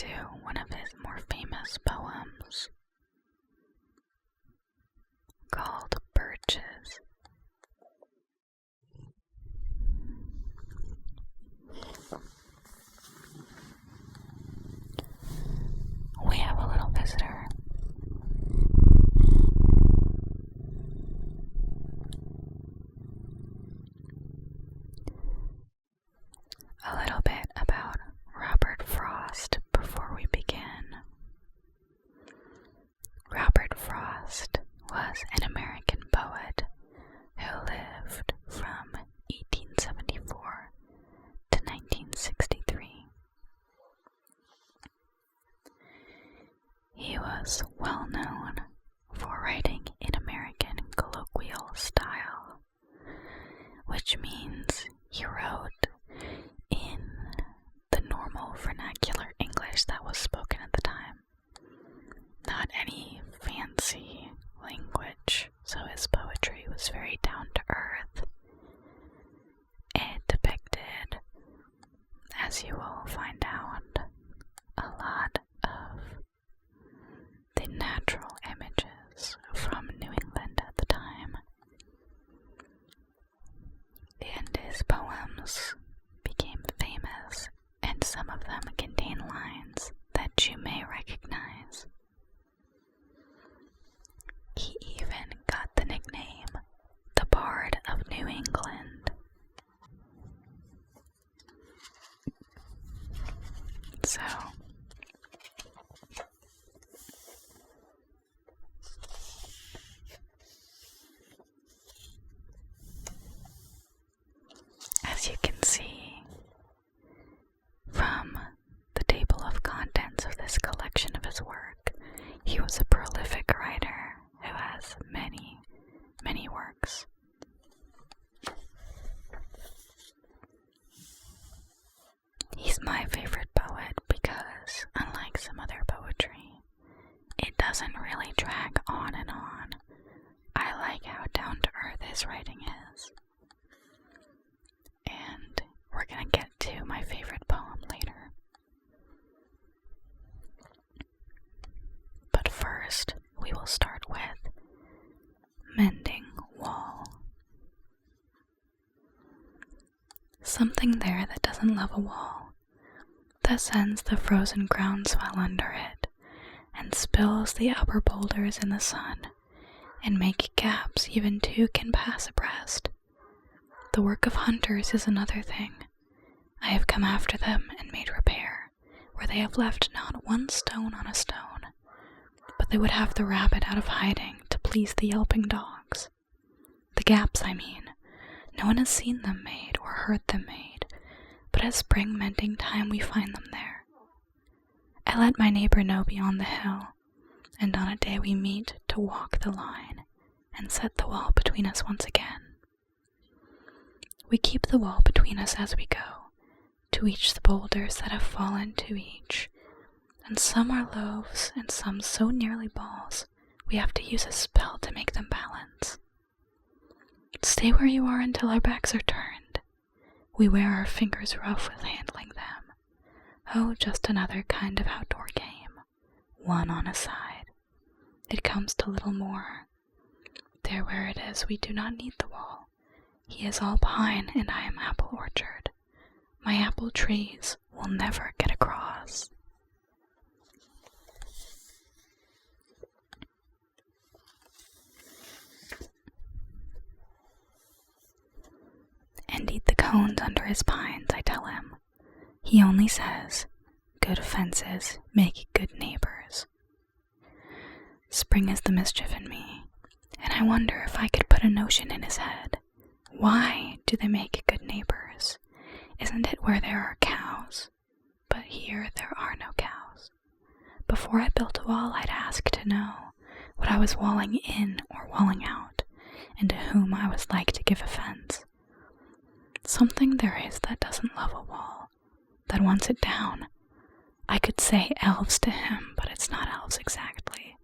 to one of his more famous poems called Birches. We have a little visitor. A little bit about Robert Frost before we begin. Robert Frost was an American poet who lived from 1874 to 1963. He was well known for writing in American colloquial style, which means he wrote in the normal vernacular English that was spoken at the time, not any fancy language, so his poetry was very down to earth. It depicted, as you will find out, a lot of the natural images from New England at the time, and his poems became famous, and some of them contain lines that you may recognize. He even got the nickname the Bard of New England. So, as you can see from the table of contents of this collection of his work, he was a prolific writer who has many, many works. He's my favorite poet because, unlike some other poetry, it doesn't really drag on and on. I like how down to earth his writing is. And we're gonna get to my favorite poem later. But first, we will start with Mending Wall. Something there that doesn't love a wall, that sends the frozen groundswell under it, and spills the upper boulders in the sun, and make gaps even two can pass abreast. The work of hunters is another thing. I have come after them and made repair, where they have left not one stone on a stone, but they would have the rabbit out of hiding to please the yelping dogs. The gaps, I mean. No one has seen them made or heard them made, but at spring mending time we find them there. I let my neighbor know beyond the hill, and on a day we meet to walk the line and set the wall between us once again. We keep the wall between us as we go, to each the boulders that have fallen to each, and some are loaves and some so nearly balls we have to use a spell to make them balance. Stay where you are until our backs are turned. We wear our fingers rough with handling them. Oh, just another kind of outdoor game, one on a side. It comes to little more. There where it is we do not need the wall. He is all pine and I am apple orchard. My apple trees will never get across. And eat the cones under his pines, I tell him. He only says, good fences make good neighbors. Spring is the mischief in me, and I wonder if I could put a notion in his head. Why do they make good neighbors? Isn't it where there are cows? But here there are no cows. Before I built a wall, I'd ask to know what I was walling in or walling out, and to whom I was like to give offense. Something there is that doesn't love a wall, that wants it down. I could say elves to him, but it's not elves exactly,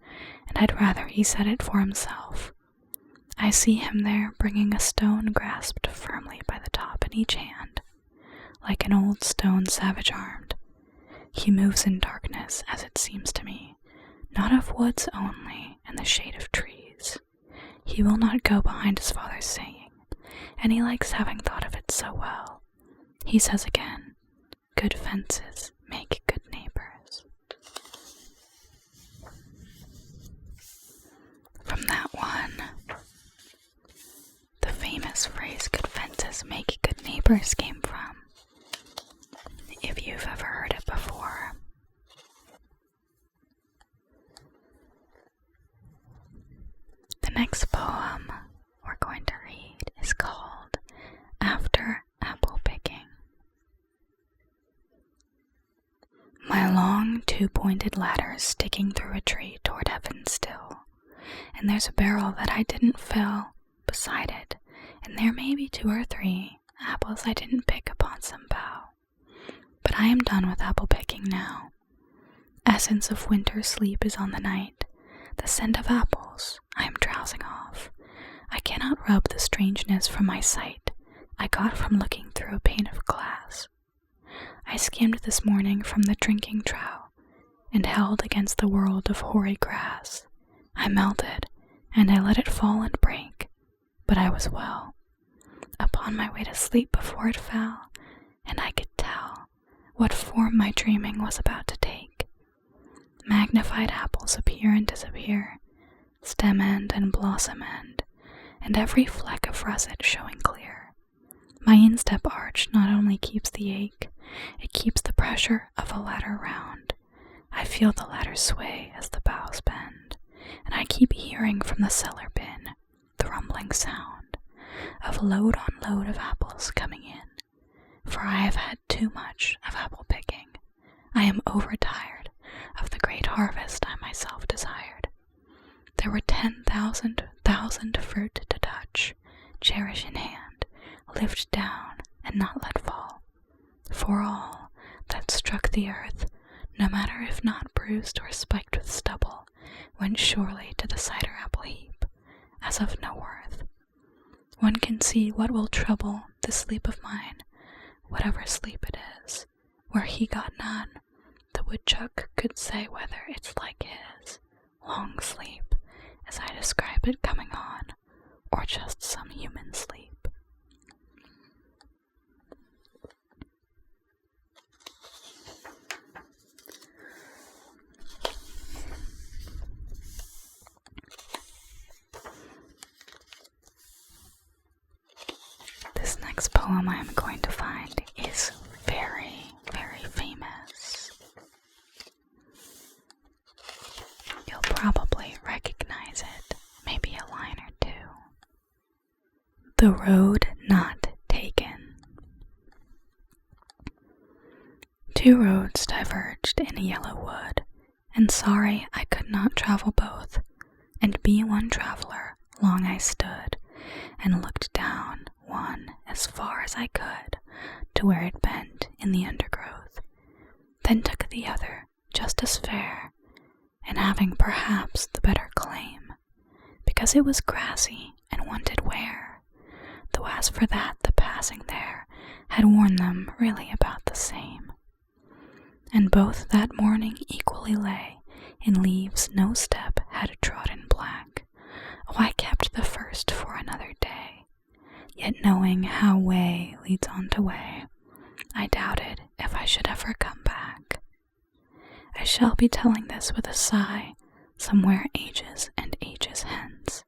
and I'd rather he said it for himself. I see him there bringing a stone grasped firmly by the top in each hand, like an old stone savage armed, He moves in darkness, as it seems to me, not of woods only, and the shade of trees. He will not go behind his father's saying, and he likes having thought of it so well. He says again, good fences make good neighbors. From that one, the famous phrase good fences make good neighbors came from. If you've ever heard it before. The next poem we're going to read is called After Apple Picking. My long two-pointed ladder's sticking through a tree toward heaven still, and there's a barrel that I didn't fill beside it, and there may be 2 or 3 apples I didn't pick upon some bough. But I am done with apple picking now. Essence of winter sleep is on the night. The scent of apples I am drowsing off. I cannot rub the strangeness from my sight I got from looking through a pane of glass. I skimmed this morning from the drinking trough and held against the world of hoary grass. I melted, and I let it fall and break, but I was well. Upon my way to sleep before it fell, and I could tell what form my dreaming was about to take. Magnified apples appear and disappear, stem end and blossom end, and every fleck of russet showing clear. My instep arch not only keeps the ache, it keeps the pressure of a ladder round. I feel the ladder sway as the boughs bend, and I keep hearing from the cellar bin the rumbling sound of load on load of apples coming in. For I have had too much of apple picking. I am overtired of the great harvest I myself desired. There were 10,000 fruit to touch, cherish in hand, lift down, and not let fall. For all that struck the earth, no matter if not bruised or spiked with stubble, went surely to the cider apple heap, as of no worth. One can see what will trouble this sleep of mine, whatever sleep it is, where he got none. The woodchuck could say whether it's like his long sleep, as I describe it coming on, or just some human sleep. This next poem I am going to find is very, very famous. You'll probably recognize it, maybe a line or 2. The Road Not Taken. 2 roads diverged in a yellow wood, and sorry I could not travel both, and be one traveler, long I stood, and looked down one as far as I could to where it bent in the undergrowth, then took the other just as fair, and having perhaps the better claim, because it was grassy and wanted wear, though as for that the passing there had worn them really about the same. And both that morning equally lay in leaves no step had trodden black. Oh, I kept the first for another day, yet knowing how way leads on to way, I doubted if I should ever come back. I shall be telling this with a sigh, somewhere ages and ages hence.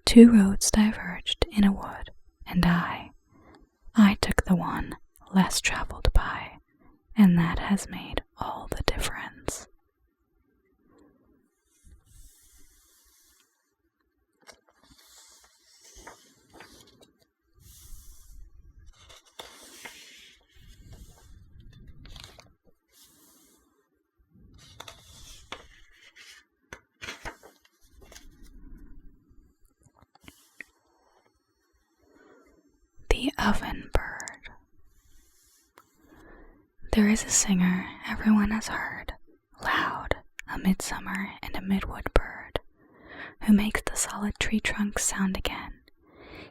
2 roads diverged in a wood, and I took the one less traveled by, and that has made all the difference. The Oven Bird. There is a singer everyone has heard, loud, a midsummer and a midwood bird, who makes the solid tree trunks sound again.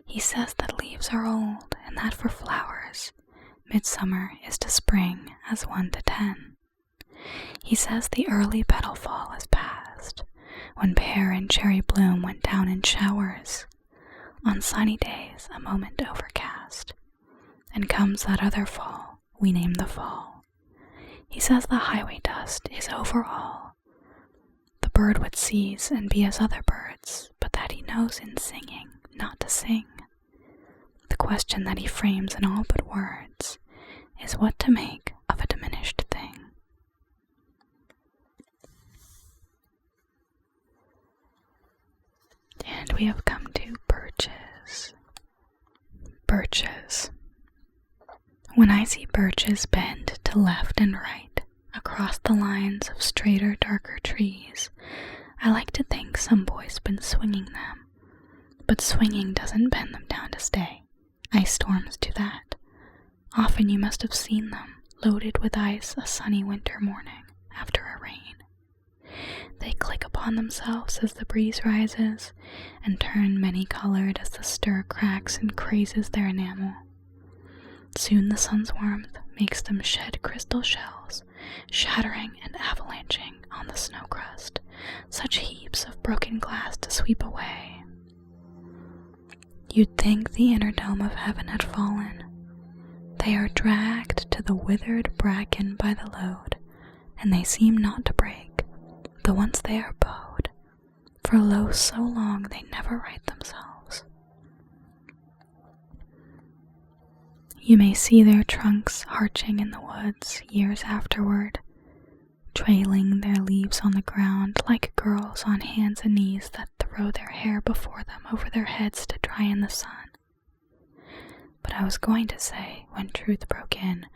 He says that leaves are old, and that for flowers, midsummer is to spring as 1 to 10. He says the early petal fall is past, when pear and cherry bloom went down in showers, on sunny days a moment overcast, and comes that other fall we name the fall. He says the highway dust is over all. The bird would cease and be as other birds, but that he knows in singing not to sing. The question that he frames in all but words is what to make of a diminished thing. And we have come to birches. Birches. When I see birches bend to left and right across the lines of straighter, darker trees, I like to think some boy's been swinging them. But swinging doesn't bend them down to stay. Ice storms do that. Often you must have seen them, loaded with ice a sunny winter morning after a rain. They click upon themselves as the breeze rises, and turn many-colored as the stir cracks and crazes their enamel. Soon the sun's warmth makes them shed crystal shells, shattering and avalanching on the snow crust, such heaps of broken glass to sweep away. You'd think the inner dome of heaven had fallen. They are dragged to the withered bracken by the load, and they seem not to break, though once they are bowed, for lo, so long they never right themselves. You may see their trunks arching in the woods years afterward, trailing their leaves on the ground like girls on hands and knees that throw their hair before them over their heads to dry in the sun. But I was going to say, when Truth broke in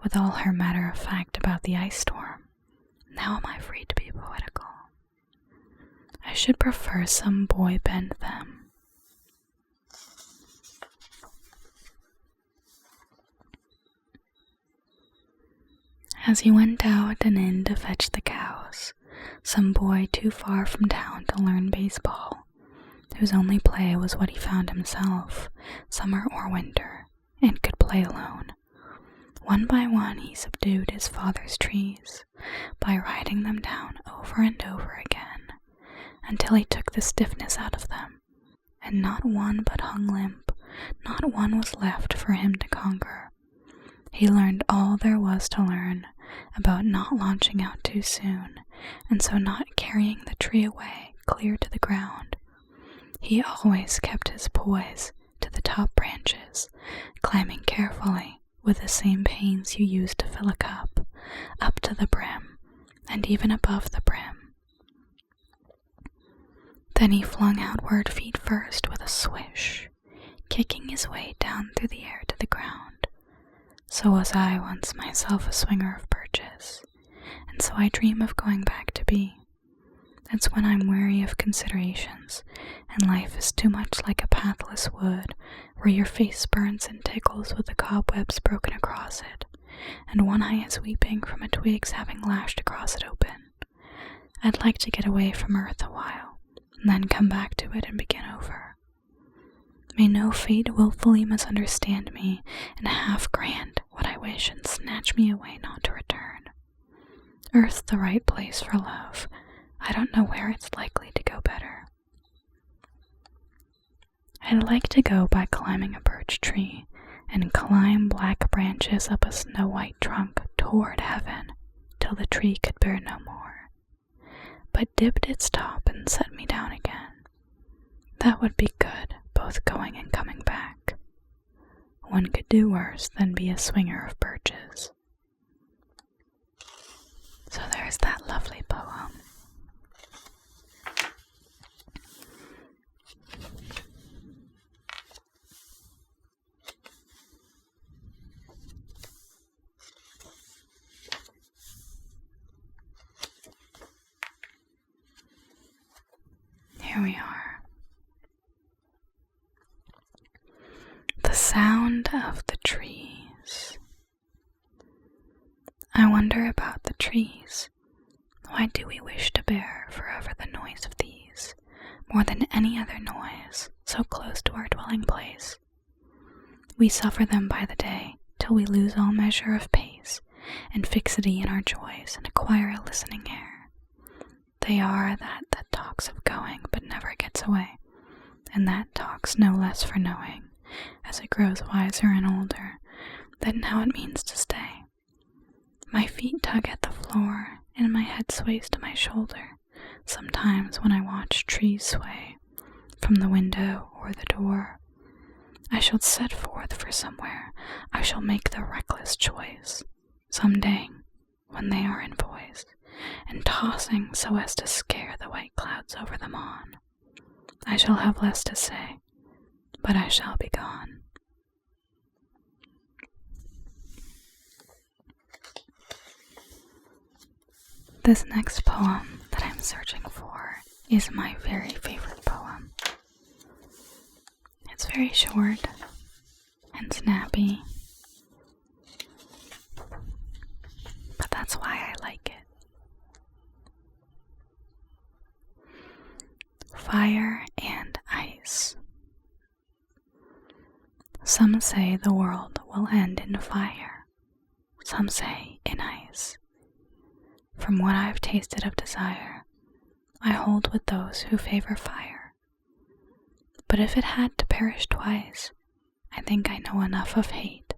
with all her matter of fact about the ice storm, now am I free to be poetical? I should prefer some boy bend them. As he went out and in to fetch the cows, some boy too far from town to learn baseball, whose only play was what he found himself, summer or winter, and could play alone. One by one he subdued his father's trees, by riding them down over and over again, until he took the stiffness out of them, and not one but hung limp, not one was left for him to conquer. He learned all there was to learn about not launching out too soon, and so not carrying the tree away clear to the ground. He always kept his poise to the top branches, climbing carefully with the same pains you use to fill a cup, up to the brim, and even above the brim. Then he flung outward feet first with a swish, kicking his way down through the air to the ground. So was I once myself a swinger of birches, and so I dream of going back to be. It's when I'm weary of considerations, and life is too much like a pathless wood, where your face burns and tickles with the cobwebs broken across it, and one eye is weeping from a twig's having lashed across it open. I'd like to get away from earth a while, and then come back to it and begin over. May no fate willfully misunderstand me, and half grant what I wish and snatch me away not to return. Earth's the right place for love. I don't know where it's likely to go better. I'd like to go by climbing a birch tree, and climb black branches up a snow-white trunk toward heaven, till the tree could bear no more, but dipped its top and set me down again. That would be good, both going and coming back. One could do worse than be a swinger of birches. So there's that lovely poem. Here we are. The sound of the trees. I wonder about the trees. Why do we wish to bear forever the noise of these, more than any other noise, so close to our dwelling place? We suffer them by the day, till we lose all measure of pace, and fixity in our joys, and acquire a listening air. They are that talks of going but never gets away, and that talks no less for knowing, as it grows wiser and older, than how it means to stay. My feet tug at the floor, and my head sways to my shoulder, sometimes when I watch trees sway, from the window or the door. I shall set forth for somewhere, I shall make the reckless choice, some day, when they are in voice, and tossing so as to scare the white clouds over them on. I shall have less to say, but I shall be gone. This next poem that I'm searching for is my very favorite poem. It's very short and snappy, but that's why I like it. Fire and Ice. Some say the world will end in fire, some say in ice. From what I've tasted of desire, I hold with those who favor fire. But if it had to perish twice, I think I know enough of hate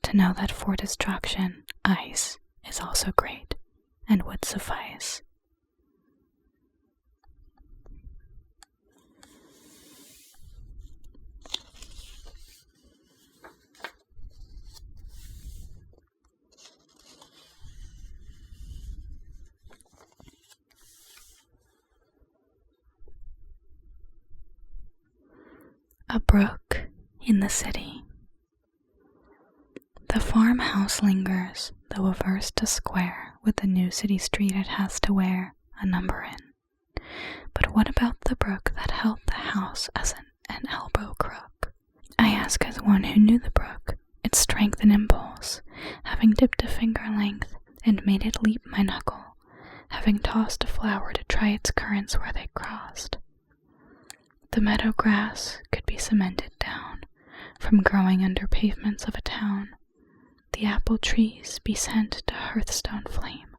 to know that for destruction, ice is also great and would suffice. A brook in the city. The farmhouse lingers, though averse to square with the new city street it has to wear a number in. But what about the brook that held the house as an elbow crook? I ask as one who knew the brook, its strength and impulse, having dipped a finger length and made it leap my knuckle, having tossed a flower to try its currents where they crossed. The meadow grass could be cemented down from growing under pavements of a town. The apple trees be sent to hearthstone flame.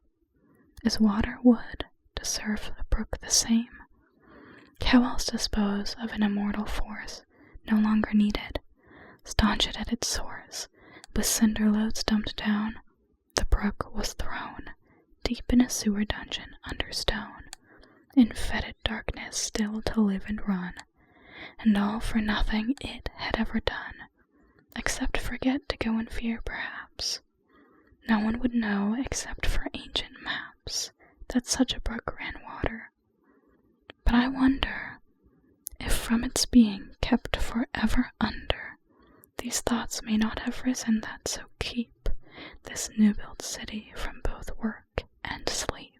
Is water wood to serve a brook the same? How else dispose of an immortal force no longer needed? Staunch it at its source, with cinder loads dumped down, the brook was thrown deep in a sewer dungeon under stone, in fetid darkness still to live and run, and all for nothing it had ever done, except forget to go in fear perhaps. No one would know except for ancient maps that such a brook ran water. But I wonder if from its being kept forever under, these thoughts may not have risen that so keep this new-built city from both work and sleep.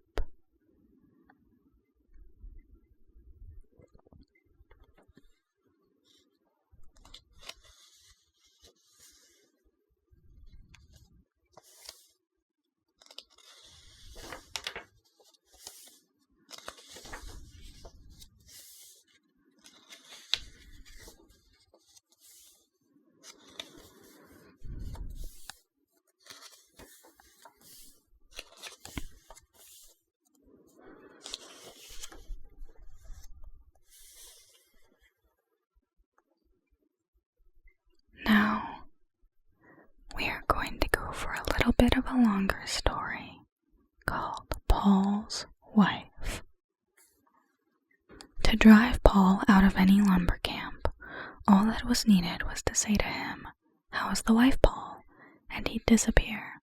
Now, we are going to go for a little bit of a longer story called Paul's Wife. To drive Paul out of any lumber camp, all that was needed was to say to him, "How is the wife, Paul?" and he'd disappear.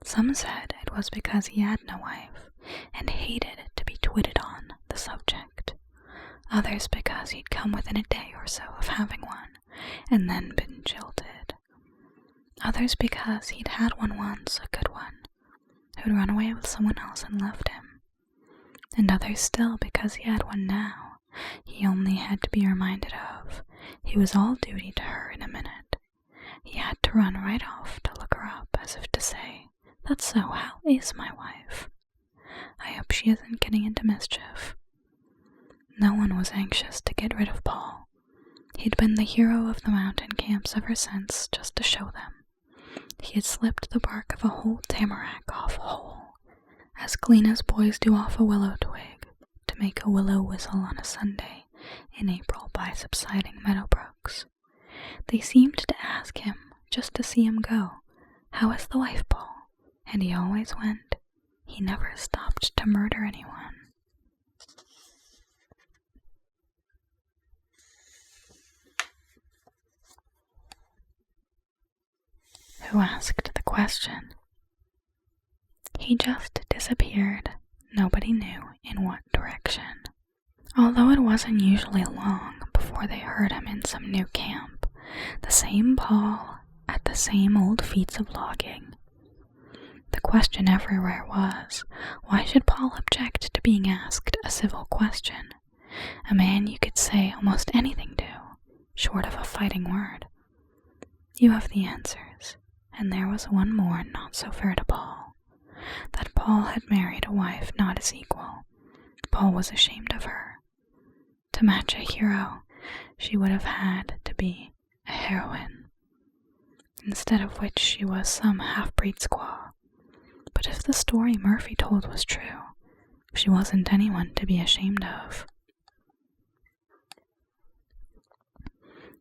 Some said it was because he had no wife, and hated to be twitted on the subject. Others because he'd come within a day or so of having one, and then been jilted. Others because he'd had one once, a good one, who'd run away with someone else and left him. And others still because he had one now, he only had to be reminded of. He was all duty to her in a minute. He had to run right off to look her up, as if to say, "That's so, how is my wife? I hope she isn't getting into mischief." No one was anxious to get rid of Paul. He'd been the hero of the mountain camps ever since, just to show them. He had slipped the bark of a whole tamarack off whole, as clean as boys do off a willow twig, to make a willow whistle on a Sunday in April by subsiding meadow brooks. They seemed to ask him, just to see him go, "How is the wife, Paul?" And he always went. He never stopped to murder anyone. Who asked the question? He just disappeared, nobody knew in what direction. Although it wasn't usually long before they heard him in some new camp, the same Paul at the same old feats of logging. The question everywhere was, why should Paul object to being asked a civil question? A man you could say almost anything to, short of a fighting word. You have the answers, and there was one more not so fair to Paul. That Paul had married a wife not his equal. Paul was ashamed of her. To match a hero, she would have had to be a heroine, instead of which she was some half-breed squaw. But if the story Murphy told was true, she wasn't anyone to be ashamed of.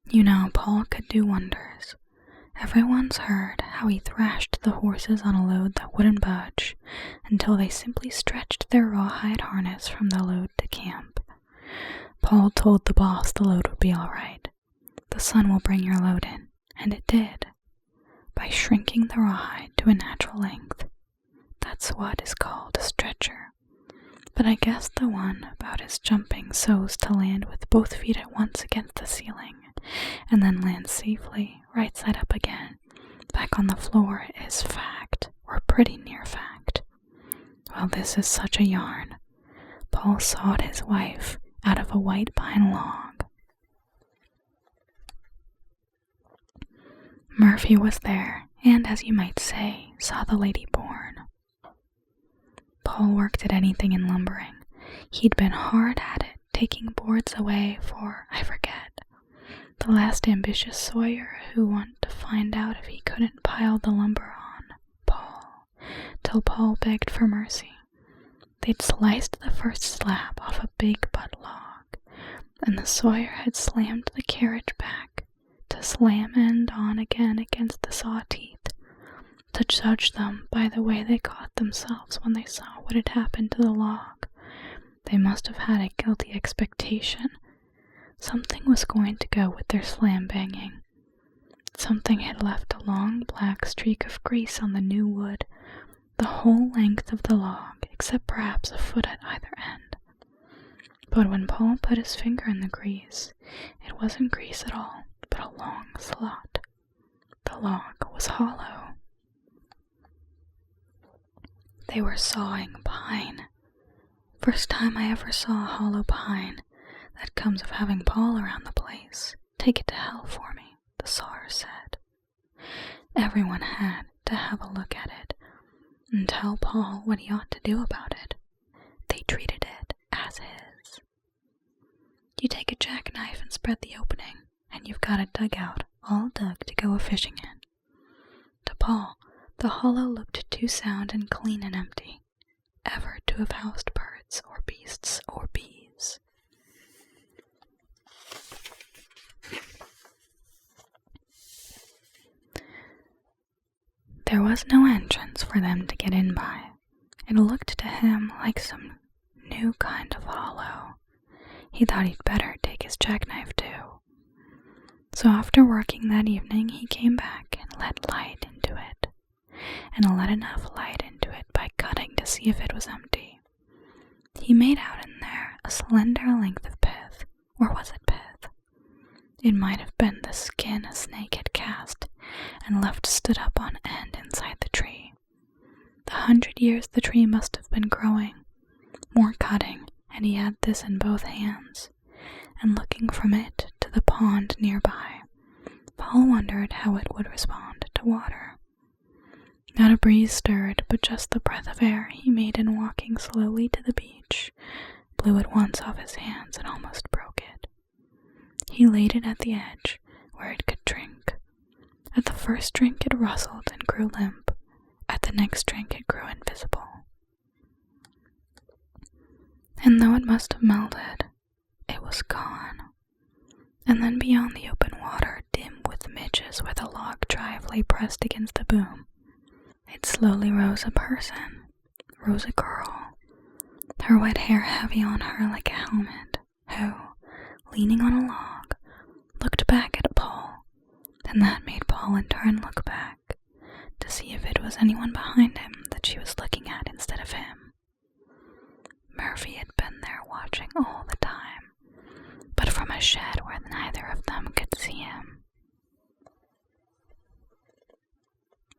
You know, Paul could do wonders. Everyone's heard how he thrashed the horses on a load that wouldn't budge until they simply stretched their rawhide harness from the load to camp. Paul told the boss the load would be all right. The sun will bring your load in, and it did, by shrinking the rawhide to a natural length. That's what is called a stretcher. But I guess the one about his jumping so's to land with both feet at once against the ceiling, and then land safely, right side up again, back on the floor is fact, or pretty near fact. Well, this is such a yarn. Paul sawed his wife out of a white pine log. Murphy was there, and as you might say, saw the lady born. Paul worked at anything in lumbering. He'd been hard at it, taking boards away for, I forget, the last ambitious sawyer who wanted to find out if he couldn't pile the lumber on Paul, till Paul begged for mercy. They'd sliced the first slab off a big butt log, and the sawyer had slammed the carriage back to slam end on again against the saw teeth, to judge them by the way they caught themselves when they saw what had happened to the log. They must have had a guilty expectation. Something was going to go with their slam-banging. Something had left a long black streak of grease on the new wood, the whole length of the log, except perhaps a foot at either end. But when Paul put his finger in the grease, it wasn't grease at all, but a long slot. The log was hollow. They were sawing pine. First time I ever saw a hollow pine. That comes of having Paul around the place. Take it to hell for me, the sawyer said. Everyone had to have a look at it and tell Paul what he ought to do about it. They treated it as his. You take a jackknife and spread the opening, and you've got a dugout all dug to go a-fishing in. To Paul, the hollow looked too sound and clean and empty, ever to have housed birds or beasts or bees. There was no entrance for them to get in by. It looked to him like some new kind of hollow. He thought he'd better take his jackknife too. So after working that evening, he came back and let light into it, and let enough light into it by cutting to see if it was empty. He made out in there a slender length of pith, or was it pith? It might have been the skin a snake had cast and left stood up on end inside the tree. The 100 years the tree must have been growing, more cutting, and he had this in both hands, and looking from it to the pond nearby, Paul wondered how it would respond to water. Not a breeze stirred, but just the breath of air he made in walking slowly to the beach blew at once off his hands and almost broke it. He laid it at the edge, where it could drink. At the first drink it rustled and grew limp. At the next drink it grew invisible. And though it must have melted, it was gone. And then beyond the open water, dim with midges where the log drive lay pressed against the boom, it slowly rose a person, rose a girl, her wet hair heavy on her like a helmet, who, leaning on a log, looked back at Paul, and that made Paul in turn look back, to see if it was anyone behind him that she was looking at instead of him. Murphy had been there watching all the time, but from a shed where neither of them could see him.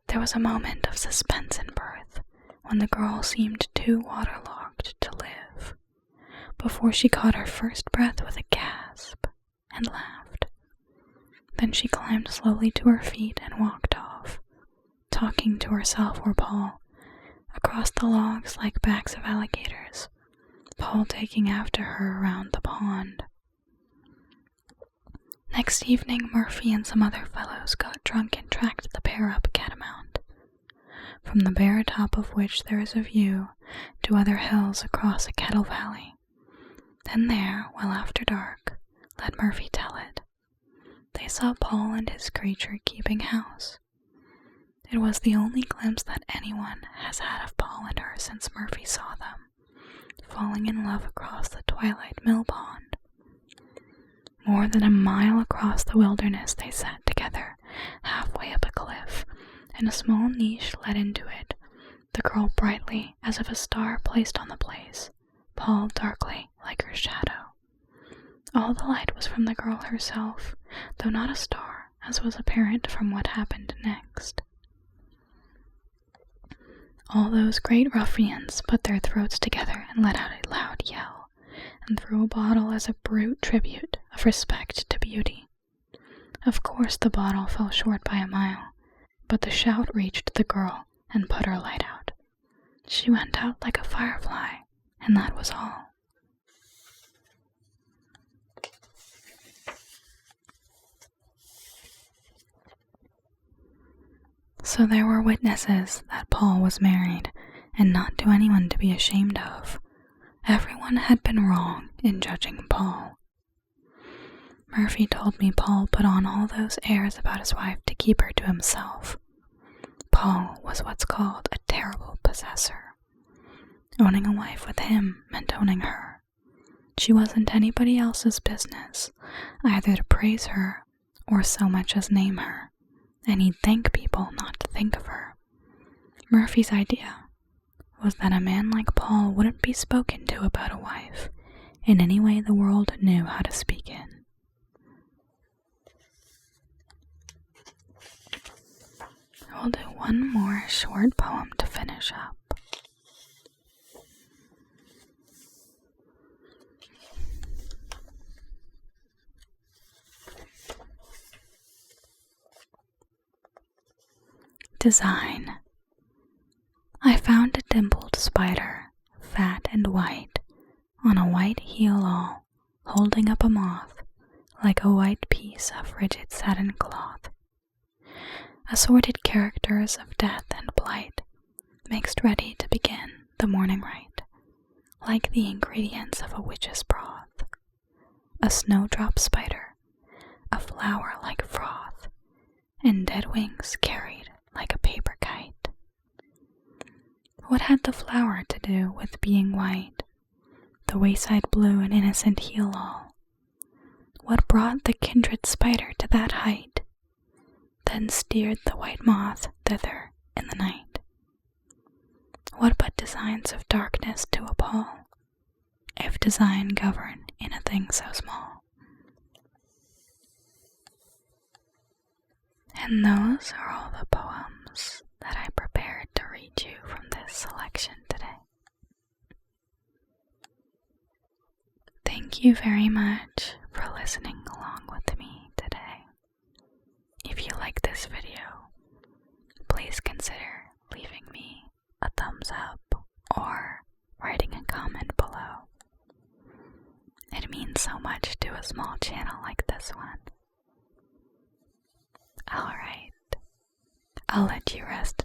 There was a moment of suspense in birth, when the girl seemed too waterlogged to live, before she caught her first breath with a gasp and laughed. Then she climbed slowly to her feet and walked off, talking to herself or Paul, across the logs like backs of alligators, Paul taking after her around the pond. Next evening, Murphy and some other fellows got drunk and tracked the pair up Catamount, from the bare top of which there is a view to other hills across a kettle valley. Then there, well after dark, let Murphy tell it, they saw Paul and his creature keeping house. It was the only glimpse that anyone has had of Paul and her since Murphy saw them, falling in love across the twilight mill pond. More than a mile across the wilderness they sat together, halfway up a cliff, and a small niche led into it, the girl brightly as if a star placed on the place, Paul darkly like her shadow. All the light was from the girl herself, though not a star, as was apparent from what happened next. All those great ruffians put their throats together and let out a loud yell, and threw a bottle as a brute tribute of respect to beauty. Of course the bottle fell short by a mile, but the shout reached the girl and put her light out. She went out like a firefly, and that was all. So there were witnesses that Paul was married, and not to anyone to be ashamed of. Everyone had been wrong in judging Paul. Murphy told me Paul put on all those airs about his wife to keep her to himself. Paul was what's called a terrible possessor. Owning a wife with him meant owning her. She wasn't anybody else's business, either to praise her or so much as name her, and he'd thank people not to think of her. Murphy's idea was that a man like Paul wouldn't be spoken to about a wife in any way the world knew how to speak in. We'll do one more short poem to finish up. Design. I found a dimpled spider, fat and white, on a white heel all, holding up a moth, like a white piece of rigid satin cloth. Assorted characters of death and blight, mixed ready to begin the morning rite, like the ingredients of a witch's broth. A snowdrop spider, a flower like froth, and dead wings carried like a paper kite. What had the flower to do with being white, the wayside blue and innocent heel all? What brought the kindred spider to that height, then steered the white moth thither in the night? What but designs of darkness to appall, if design govern in a thing so small? And those are all the poems that I prepared to read you from this selection today. Thank you very much for listening along with me today. If you like this video, please consider leaving me a thumbs up or writing a comment below. It means so much to a small channel like this one. Alright, I'll let you rest